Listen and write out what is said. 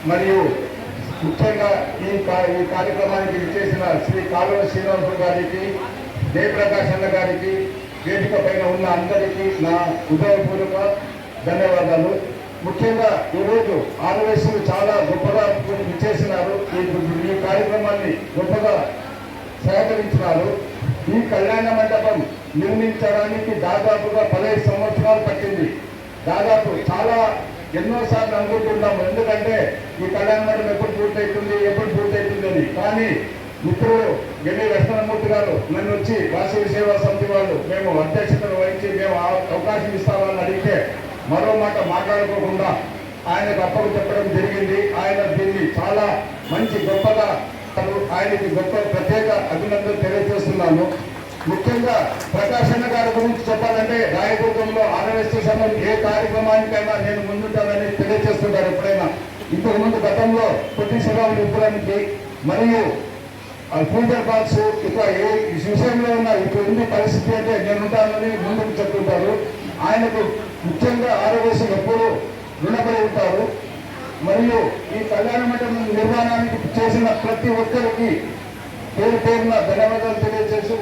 మరియు ముఖ్యంగా ఈ కార్యక్రమానికి విచ్చేసిన శ్రీ కాలువ శ్రీనివాసరావు గారికి, జయప్రకాష్ అన్న గారికి, వేదిక పైన ఉన్న అందరికీ నా హృదయపూర్వక ధన్యవాదాలు. ముఖ్యంగా ఈరోజు ఆర్ఎస్లు చాలా గొప్పగా విచ్చేసినారు. ఈ కార్యక్రమాన్ని గొప్పగా సహకరించినారు. ఈ కళ్యాణ మండపం నిర్మించడానికి దాదాపుగా 15 సంవత్సరాలు పట్టింది. దాదాపు ఎన్నోసార్లు అనుకుంటున్నాము, ఎందుకంటే ఈ కళ్యాణ మండపం ఎప్పుడు పూర్తవుతుంది అని. కానీ మిత్రుడు గెల్లి లక్ష్మణమూర్తి గారు నన్ను వచ్చి వాసవి సేవా సమితి వాళ్ళు మేము అధ్యక్షతను వహించి మేము అవకాశం ఇస్తామని అడిగితే మరో మాట మాట్లాడుకోకుండా ఆయనకు అప్పకు చెప్పడం జరిగింది. ఆయన దీన్ని చాలా మంచి గొప్పగా ఆయనకి గొప్ప ప్రత్యేక అభినందనలు తెలియజేస్తున్నాను. ముఖ్యంగా ప్రకాష్ అన్న గారి గురించి చెప్పాలంటే రాయదుర్గంలో ఆర్ఎస్టీ సంఘం ఏ కార్యక్రమానికైనా నేను ముందుంటానని తెలియజేస్తుంటారు. ఎప్పుడైనా ఇంతకు ముందు గతంలో పొట్టి శ్రీరాములు విగ్రహానికి మరియు ఫ్యూచర్ బాక్స్ ఇక ఏ విషయంలో ఉన్న ఇప్పుడు ఉంది పరిస్థితి అంటే నేను ఉంటానని ముందుకు చెప్తుంటారు. ఆయనకు ముఖ్యంగా ఆర్ఎస్ ఎప్పుడూ రుణపడి ఉంటారు. మరియు ఈ కళ్యాణ మండపం నిర్మాణానికి చేసిన ప్రతి ఒక్కరికి పేరున ధన్యవాదాలు తెలియజేస్తూ